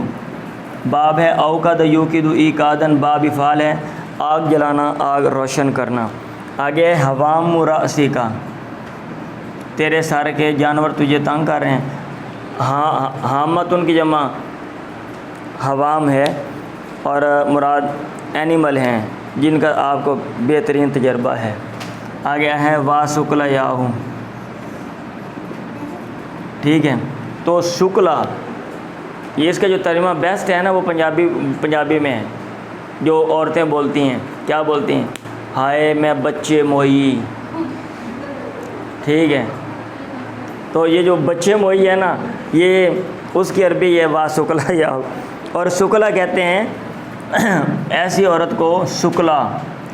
باب ہے اوقد یوقد ایقادن، باب افعال ہے آگ جلانا، آگ روشن کرنا۔ آگے ہے حوام رأسی کا، تیرے سر کے جانور تجھے تنگ کر رہے ہیں، حامت ان کی جمع حوام ہے، اور مراد اینیمل ہیں جن کا آپ کو بہترین تجربہ ہے۔ آگے ہے واسکلا یاہو، ٹھیک ہے۔ تو شکلا، یہ اس کا جو ترجمہ بیسٹ ہے نا وہ پنجابی میں ہے، جو عورتیں بولتی ہیں، کیا بولتی ہیں؟ ہائے میں بچے موئی، ٹھیک ہے۔ تو یہ جو بچے موئی ہے نا، یہ اس کی عربی ہے واسکلا یاہو، اور سکلا کہتے ہیں ایسی عورت کو سکلا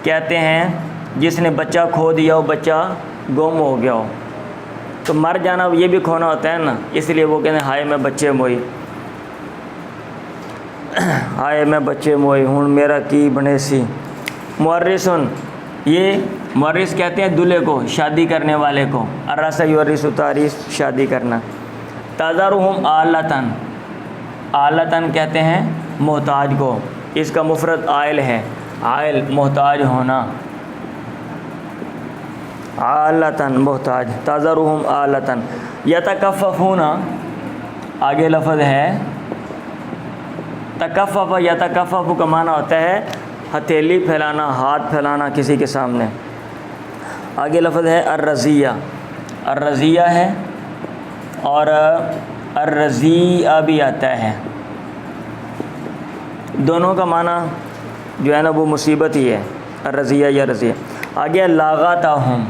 کہتے ہیں جس نے بچہ کھو دیا ہو، بچہ گم ہو گیا ہو، تو مر جانا یہ بھی کھونا ہوتا ہے نا، اس لیے وہ کہتے ہیں ہائے میں بچے موئی، ہائے میں بچے موئی ہوں میرا کی بنے سی۔ مورثن، یہ مورث کہتے ہیں دلہے کو، شادی کرنے والے کو، ارث یورث تعریث، شادی کرنا۔ تذرہم آلتن، آلتن کہتے ہیں محتاج کو، اس کا مفرد عائل ہے، عائل محتاج ہونا، آلتن محتاج، تذرہم آلتن۔ یتکففون، آگے لفظ ہے تکفف، یتکفف کا معنی ہوتا ہے ہتھیلی پھیلانا، ہاتھ پھیلانا کسی کے سامنے۔ آگے لفظ ہے الرزیہ، الرزیہ ہے، اور الرزیہ بھی آتا ہے، دونوں کا معنی جو ہے نا وہ مصیبت ہی ہے، الرزیہ یا رزیہ۔ آگے لاغتہم،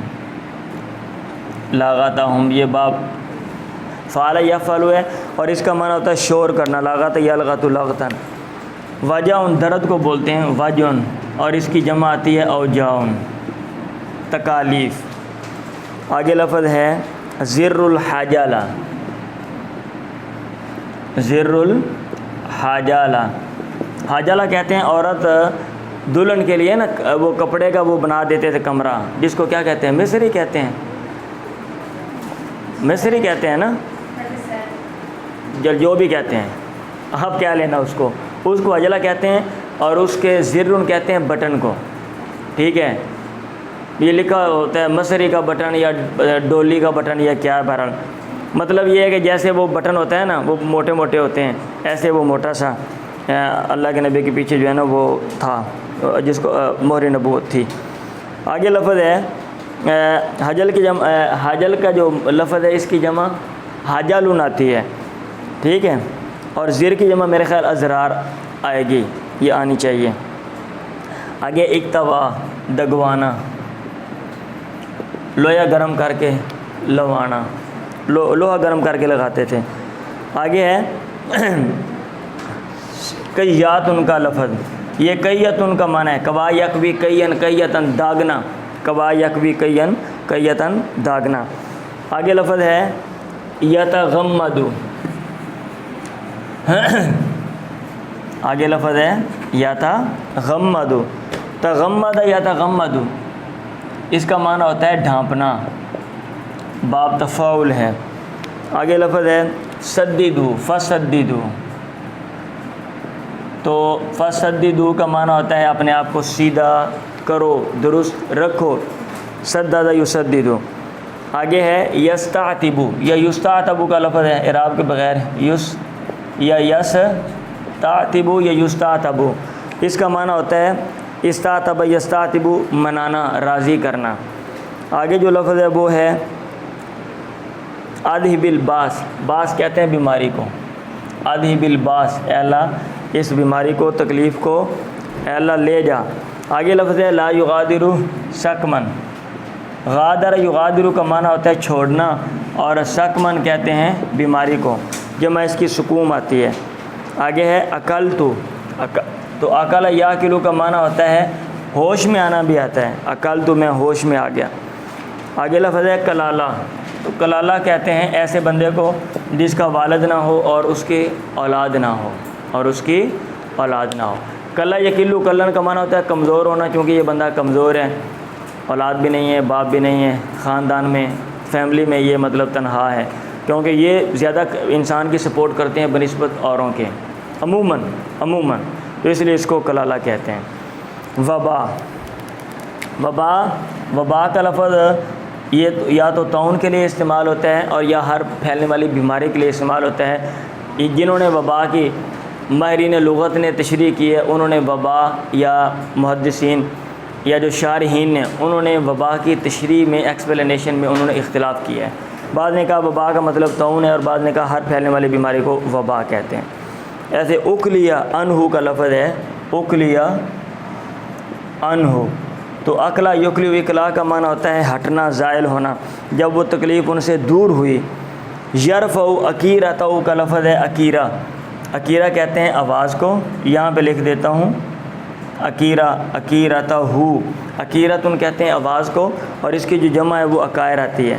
لاغتہم، یہ باب فعل یفعل ہے، اور اس کا معنی ہوتا ہے شور کرنا، لاغت یلغت لغتن۔ وجعن، درد کو بولتے ہیں وجعن، اور اس کی جمع آتی ہے اوجاعن، تکالیف۔ آگے لفظ ہے زر الحاجالہ، زر الحاجالہ، حاجالہ کہتے ہیں عورت دلہن کے لیے نا وہ کپڑے کا وہ بنا دیتے تھے کمرہ، جس کو کیا کہتے ہیں؟ مصری کہتے ہیں، مصری کہتے ہیں نا، جو بھی کہتے ہیں، آپ کیا لینا اس کو حجلہ کہتے ہیں، اور اس کے زرن کہتے ہیں بٹن کو، ٹھیک ہے۔ یہ لکھا ہوتا ہے مصری کا بٹن یا ڈولی کا بٹن یا کیا بہرحال مطلب یہ ہے کہ جیسے وہ بٹن ہوتا ہے نا وہ موٹے موٹے ہوتے ہیں، ایسے وہ موٹا سا اللہ کے نبی کے پیچھے جو ہے نا وہ تھا جس کو مہر نبوت تھی۔ آگے لفظ ہے حجل کی جمع، حجل کا جو لفظ ہے اس کی جمع حجلن آتی ہے، ٹھیک ہے، اور زر کی جمع میرے خیال ازرار آئے گی، یہ آنی چاہیے۔ آگے اکتوا دگوانا، لوہا گرم کر کے لوانا، لوہا گرم کر کے لگاتے تھے۔ آگے ہے کیاتن کا لفظ، یہ کیتن کا معنی ہے کوا یکوی کین کیتن داغنا، کوا یکوی کین کیتن داغنا۔ آگے لفظ ہے یتغمد، آگے لفظ ہے یتغمد، تغمد یتغمد، اس کا معنی ہوتا ہے ڈھانپنا، باب تفاعل ہے۔ آگے لفظ ہے سددو، فسددو، تو فسددو کا معنی ہوتا ہے اپنے آپ کو سیدھا کرو، درست رکھو، سدد یسددو۔ آگے ہے یستعتبو، یا یستعتبو کا لفظ ہے اعراب کے بغیر یس یا یستعتبو یا یستعتبو، اس کا معنی ہوتا ہے استعتب یستعتبو، منانا، راضی کرنا۔ آگے جو لفظ ہے وہ ہے اذہب الباس، باس کہتے ہیں بیماری کو، اذہب الباس، اے اللہ اس بیماری کو، تکلیف کو اے اللہ لے جا۔ آگے لفظ ہے لا یغادر سقما، غادر یغادر کا معنی ہوتا ہے چھوڑنا، اور سقمن کہتے ہیں بیماری کو، جمع اس کی سکون آتی ہے۔ آگے ہے اکلتو، تو اکل یاکلو کا معنی ہوتا ہے ہوش میں آنا بھی آتا ہے، اکلتو میں ہوش میں آ گیا۔ آگے لفظ ہے کلالہ، تو کلالہ کہتے ہیں ایسے بندے کو جس کا والد نہ ہو اور اس کی اولاد نہ ہو، اور اس کی اولاد نہ ہو۔ کلا یکلو، کلن کا معنی ہوتا ہے کمزور ہونا، کیونکہ یہ بندہ کمزور ہے، اولاد بھی نہیں ہے، باپ بھی نہیں ہے، خاندان میں فیملی میں یہ مطلب تنہا ہے، کیونکہ یہ زیادہ انسان کی سپورٹ کرتے ہیں بنسبت اوروں کے، عموماً تو اس لیے اس کو کلالہ کہتے ہیں۔ وبا کا لفظ یہ یا تو طاعون کے لیے استعمال ہوتا ہے اور یا ہر پھیلنے والی بیماری کے لیے استعمال ہوتا ہے۔ جنہوں نے وبا کی ماہرین لغت نے تشریح کی ہے، انہوں نے وبا، یا محدثین یا جو شارحین نے انہوں نے وبا کی تشریح میں، ایکسپلینیشن میں انہوں نے اختلاف کیا ہے۔ بعض نے کہا وبا کا مطلب طاعون ہے، اور بعض نے کہا ہر پھیلنے والی بیماری کو وبا کہتے ہیں۔ ایسے اکلیا انہو کا لفظ ہے، اکلیا انہو، تو اکلا یکلیو، اکلا کا معنی ہوتا ہے ہٹنا، زائل ہونا، جب وہ تکلیف ان سے دور ہوئی۔ یرفع عقیرتہ کا لفظ ہے عقیرہ، عقیرہ کہتے ہیں آواز کو، یہاں پہ لکھ دیتا ہوں عقیرہ، عقیرتہ، عقیرتن کہتے ہیں آواز کو، اور اس کی جو جمع ہے وہ عقائر آتی ہے۔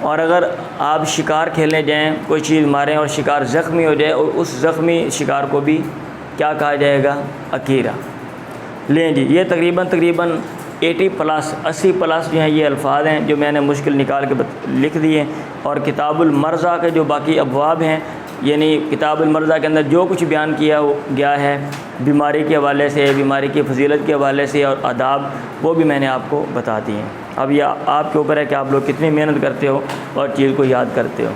اور اگر آپ شکار کھیلنے جائیں، کوئی چیز ماریں اور شکار زخمی ہو جائے، اور اس زخمی شکار کو بھی کیا کہا جائے گا؟ عقیرہ۔ لیں جی، یہ تقریباً 80 پلس جو ہیں یہ الفاظ ہیں جو میں نے مشکل نکال کے لکھ دیے، اور کتاب المرضع کے جو باقی ابواب ہیں، یعنی کتاب المرضع کے اندر جو کچھ بیان کیا گیا ہے بیماری کے حوالے سے، بیماری کی فضیلت کے حوالے سے اور آداب، وہ بھی میں نے آپ کو بتا دیے ہیں۔ اب یہ آپ کے اوپر ہے کہ آپ لوگ کتنی محنت کرتے ہو اور چیز کو یاد کرتے ہو۔